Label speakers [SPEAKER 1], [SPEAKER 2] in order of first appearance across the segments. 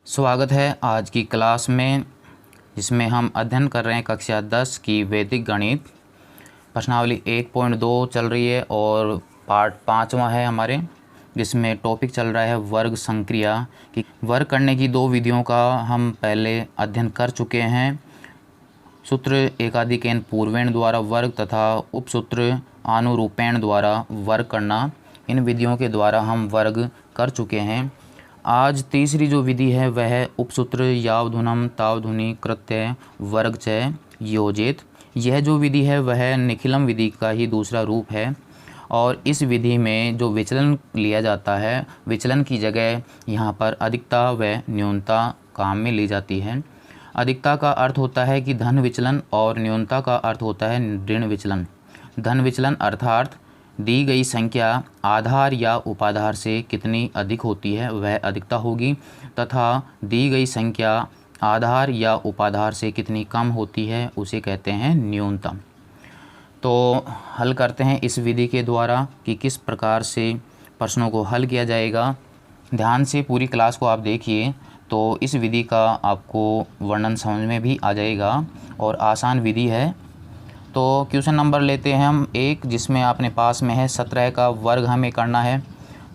[SPEAKER 1] स्वागत है आज की क्लास में, जिसमें हम अध्ययन कर रहे हैं कक्षा 10 की वैदिक गणित। प्रश्नावली 1.2 चल रही है और पार्ट 5वां है हमारे, जिसमें टॉपिक चल रहा है वर्ग संक्रिया। कि वर्ग करने की दो विधियों का हम पहले अध्ययन कर चुके हैं। सूत्र एकाधिकेन पूर्वेण द्वारा वर्ग तथा उपसूत्र अनुरूपेण द्वारा वर्ग करना, इन विधियों के द्वारा हम वर्ग कर चुके हैं। आज तीसरी जो विधि है वह है उपसूत्र यावधुनम तावधुनि कृत्य वर्ग च योजित। यह जो विधि है वह निखिलम विधि का ही दूसरा रूप है और इस विधि में जो विचलन लिया जाता है, विचलन की जगह यहाँ पर अधिकता व न्यूनता काम में ली जाती है। अधिकता का अर्थ होता है कि धन विचलन और न्यूनता का अर्थ होता है ऋण विचलन। धन विचलन अर्थात दी गई संख्या आधार या उपाधार से कितनी अधिक होती है वह अधिकता होगी, तथा दी गई संख्या आधार या उपाधार से कितनी कम होती है उसे कहते हैं न्यूनतम। तो हल करते हैं इस विधि के द्वारा कि किस प्रकार से प्रश्नों को हल किया जाएगा। ध्यान से पूरी क्लास को आप देखिए तो इस विधि का आपको वर्णन समझ में भी आ जाएगा और आसान विधि है। तो क्वेश्चन नंबर लेते हैं हम एक, जिसमें आपने पास में है 17 का वर्ग हमें करना है।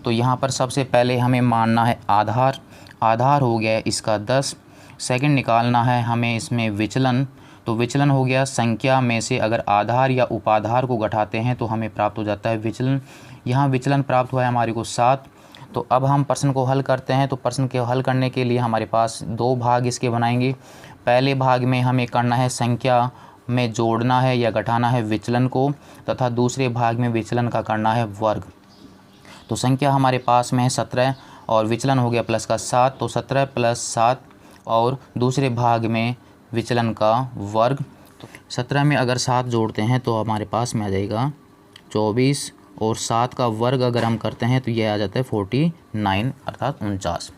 [SPEAKER 1] तो यहाँ पर सबसे पहले हमें मानना है आधार। आधार हो गया इसका 10। सेकंड निकालना है हमें इसमें विचलन। तो विचलन हो गया संख्या में से अगर आधार या उपाधार को घटाते हैं तो हमें प्राप्त हो जाता है विचलन। यहाँ विचलन प्राप्त हुआ है हमारे को 7। तो अब हम प्रश्न को हल करते हैं। तो प्रश्न के हल करने के लिए हमारे पास दो भाग इसके बनाएंगे। पहले भाग में हमें करना है संख्या में जोड़ना है या घटाना है विचलन को, तथा दूसरे भाग में विचलन का करना है वर्ग। तो संख्या हमारे पास में है 17 और विचलन हो गया प्लस का 7। तो 17 + 7 और दूसरे भाग में विचलन का वर्ग। तो 17 में अगर 7 जोड़ते हैं तो हमारे पास में आ जाएगा 24 और 7 का वर्ग अगर हम करते हैं तो यह आ जाता है 49 अर्थात 49।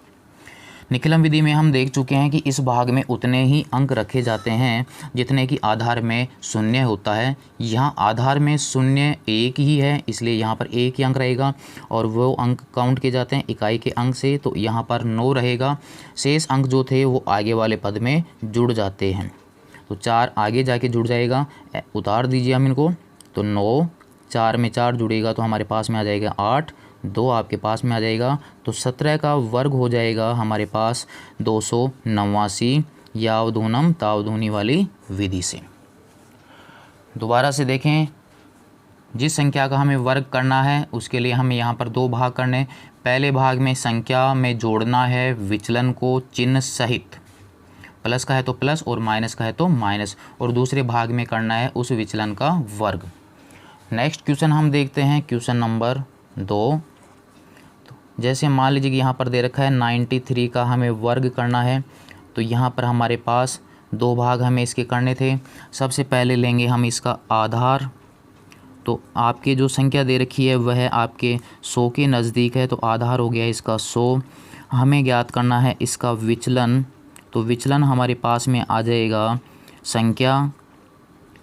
[SPEAKER 1] निखिलम विधि में हम देख चुके हैं कि इस भाग में उतने ही अंक रखे जाते हैं जितने कि आधार में शून्य होता है। यहाँ आधार में शून्य एक ही है, इसलिए यहाँ पर एक ही अंक रहेगा और वो अंक काउंट किए जाते हैं इकाई के अंक से। तो यहाँ पर 9 रहेगा। शेष अंक जो थे वो आगे वाले पद में जुड़ जाते हैं। तो 4 आगे जाके जुड़ जाएगा, उतार दीजिए हम इनको। तो 9, 4 में 4 जुड़ेगा तो हमारे पास में आ जाएगा 8, 2 आपके पास में आ जाएगा। तो 17 का वर्ग हो जाएगा हमारे पास 289 यावधूनम तावधूनी वाली विधि से। दोबारा से देखें, जिस संख्या का हमें वर्ग करना है उसके लिए हमें यहाँ पर दो भाग करने। पहले भाग में संख्या में जोड़ना है विचलन को चिन्ह सहित, प्लस का है तो प्लस और माइनस का है तो माइनस, और दूसरे भाग में करना है उस विचलन का वर्ग। नेक्स्ट क्वेश्चन हम देखते हैं, क्वेश्चन नंबर 2। जैसे मान लीजिए कि यहाँ पर दे रखा है 93 का हमें वर्ग करना है। तो यहाँ पर हमारे पास दो भाग हमें इसके करने थे। सबसे पहले लेंगे हम इसका आधार। तो आपकी जो संख्या दे रखी है वह आपके 100 के नज़दीक है, तो आधार हो गया इसका 100। हमें ज्ञात करना है इसका विचलन। तो विचलन हमारे पास में आ जाएगा संख्या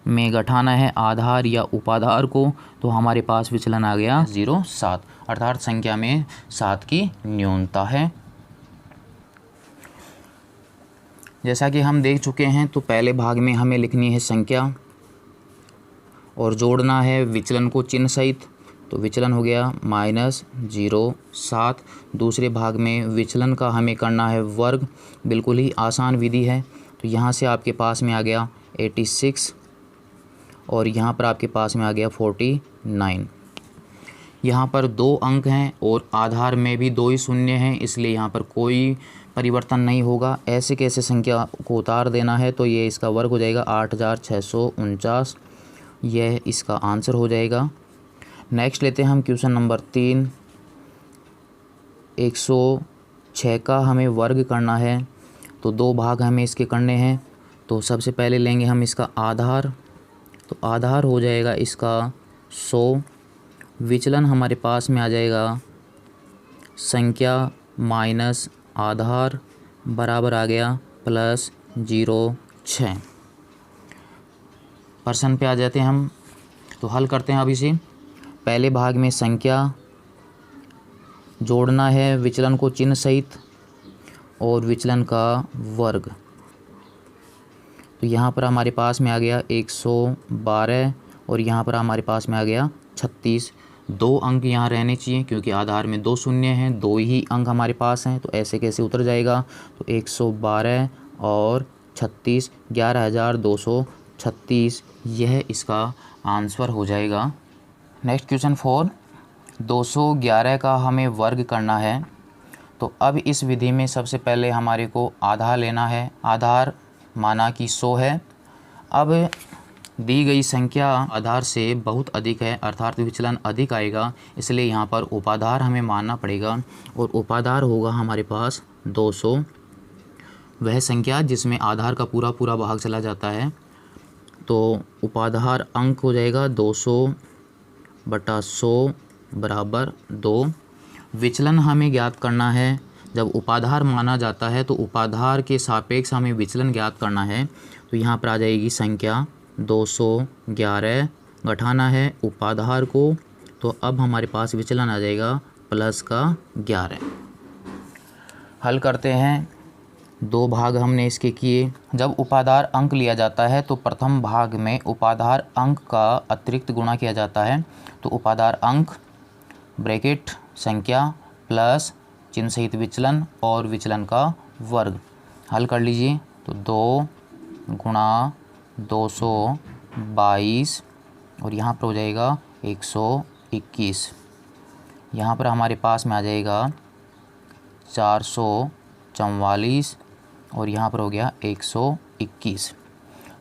[SPEAKER 1] में घटाना है आधार या उपाधार को, तो हमारे पास विचलन आ गया 0.7 अर्थात संख्या में 7 की न्यूनता है। जैसा कि हम देख चुके हैं तो पहले भाग में हमें लिखनी है संख्या और जोड़ना है विचलन को चिन्ह सहित। तो विचलन हो गया -0.7। दूसरे भाग में विचलन का हमें करना है वर्ग। बिल्कुल ही आसान विधि है। तो यहाँ से आपके पास में आ गया 86 और यहाँ पर आपके पास में आ गया 49। यहाँ पर 2 अंक हैं और आधार में भी 2 ही शून्य हैं, इसलिए यहाँ पर कोई परिवर्तन नहीं होगा। ऐसे कैसे संख्या को उतार देना है तो ये इसका वर्ग हो जाएगा 8649। यह इसका आंसर हो जाएगा। नेक्स्ट लेते हैं हम क्वेश्चन नंबर 3। 106 का हमें वर्ग करना है। तो 2 भाग हमें इसके करने हैं। तो सबसे पहले लेंगे हम इसका आधार। तो आधार हो जाएगा इसका 100। विचलन हमारे पास में आ जाएगा संख्या माइनस आधार बराबर आ गया +0.6। प्रश्न पे आ जाते हैं हम। तो हल करते हैं अब इसे। पहले भाग में संख्या जोड़ना है विचलन को चिन्ह सहित और विचलन का वर्ग। तो यहाँ पर हमारे पास में आ गया 112 और यहाँ पर हमारे पास में आ गया 36। 2 अंक यहाँ रहने चाहिए क्योंकि आधार में 2 शून्य हैं, 2 ही अंक हमारे पास हैं, तो ऐसे कैसे उतर जाएगा। तो 112 और 36, 11,236, यह इसका आंसर हो जाएगा। नेक्स्ट क्वेश्चन 4, 211 का हमें वर्ग करना है। तो अब इस विधि में सबसे पहले हमारे को आधार लेना है। आधार माना कि 100 है। अब दी गई संख्या आधार से बहुत अधिक है, अर्थात विचलन अधिक आएगा, इसलिए यहाँ पर उपाधार हमें मानना पड़ेगा और उपाधार होगा हमारे पास 200, वह संख्या जिसमें आधार का पूरा पूरा भाग चला जाता है। तो उपाधार अंक हो जाएगा 200/100 बराबर 2। विचलन हमें ज्ञात करना है। जब उपाधार माना जाता है तो उपाधार के सापेक्ष हमें विचलन ज्ञात करना है। तो यहाँ पर आ जाएगी संख्या 211, घटाना है उपाधार को, तो अब हमारे पास विचलन आ जाएगा +11। हल करते हैं। 2 भाग हमने इसके किए। जब उपाधार अंक लिया जाता है तो प्रथम भाग में उपाधार अंक का अतिरिक्त गुणा किया जाता है। तो उपाधार अंक ब्रैकेट संख्या प्लस चिन्ह सहित विचलन और विचलन का वर्ग। हल कर लीजिए। तो 2 × 222 और यहाँ पर हो जाएगा 121। यहाँ पर हमारे पास में आ जाएगा 444 और यहाँ पर हो गया 121।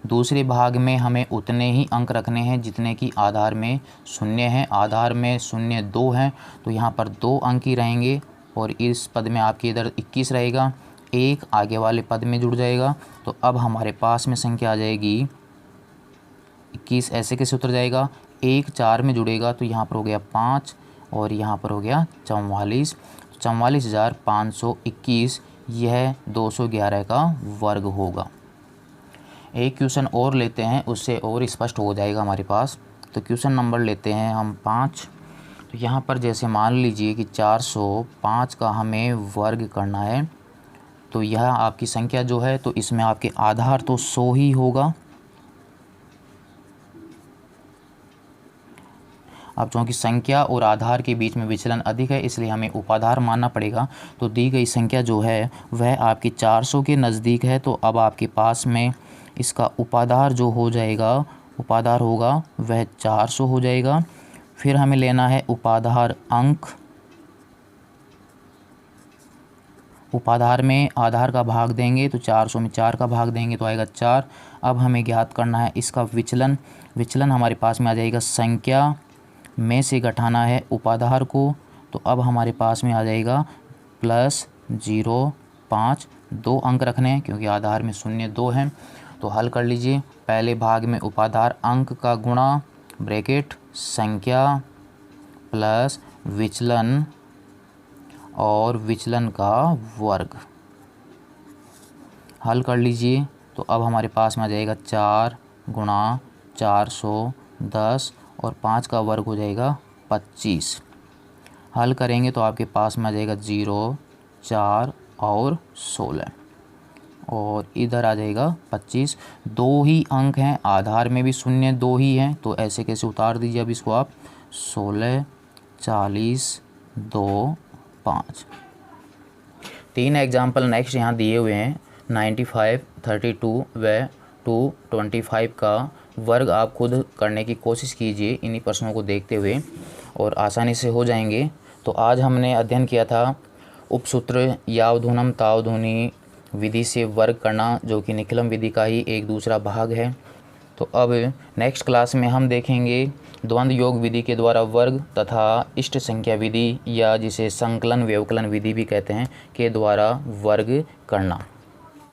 [SPEAKER 1] दूसरे भाग में हमें उतने ही अंक रखने हैं जितने कि आधार में शून्य हैं। आधार में शून्य 2 हैं, तो यहाँ पर 2 अंक ही रहेंगे और इस पद में आपके इधर 21 रहेगा, 1 आगे वाले पद में जुड़ जाएगा। तो अब हमारे पास में संख्या आ जाएगी 21। ऐसे कैसे उतर जाएगा, 1 4 में जुड़ेगा, तो यहाँ पर हो गया 5 और यहाँ पर हो गया 44। 44,521 यह 211 का वर्ग होगा। एक क्वेश्चन और लेते हैं, उससे और स्पष्ट हो जाएगा हमारे पास। तो क्वेश्चन नंबर लेते हैं हम 5। तो यहाँ पर जैसे मान लीजिए कि 405 का हमें वर्ग करना है। तो यह आपकी संख्या जो है, तो इसमें आपके आधार तो 100 ही होगा। अब चूँकि संख्या और आधार के बीच में विचलन अधिक है, इसलिए हमें उपाधार मानना पड़ेगा। तो दी गई संख्या जो है वह आपकी 400 के नज़दीक है। तो अब आपके पास में इसका उपाधार जो हो जाएगा, उपाधार होगा वह 400 हो जाएगा। फिर हमें लेना है उपाधार अंक। उपाधार में आधार का भाग देंगे तो 400 में 4 का भाग देंगे तो आएगा 4। अब हमें ज्ञात करना है इसका विचलन। विचलन हमारे पास में आ जाएगा संख्या में से घटाना है उपाधार को। तो अब हमारे पास में आ जाएगा +0.5। 2 अंक रखने हैं क्योंकि आधार में शून्य 2 हैं। तो हल कर लीजिए। पहले भाग में उपाधार अंक का गुणा ब्रैकेट संख्या प्लस विचलन और विचलन का वर्ग। हल कर लीजिए। तो अब हमारे पास में आ जाएगा 4 × 410 और 5 का वर्ग हो जाएगा 25। हल करेंगे तो आपके पास में आ जाएगा 0, 4 और 16 और इधर आ जाएगा 25। 2 ही अंक हैं, आधार में भी शून्य 2 ही हैं, तो ऐसे कैसे उतार दीजिए अब इसको आप। 16, 40, 2, 5। 3 एग्जाम्पल नेक्स्ट यहाँ दिए हुए हैं। 95, 32 व 225 का वर्ग आप खुद करने की कोशिश कीजिए इन्हीं प्रश्नों को देखते हुए और आसानी से हो जाएंगे। तो आज हमने अध्ययन किया था उपसूत्र यावधूनम तावधूनी विधि से वर्ग करना, जो कि निखिलम विधि का ही एक दूसरा भाग है। तो अब नेक्स्ट क्लास में हम देखेंगे द्वंद्व योग विधि के द्वारा वर्ग तथा इष्ट संख्या विधि या जिसे संकलन व्यवकलन विधि भी कहते हैं के द्वारा वर्ग करना।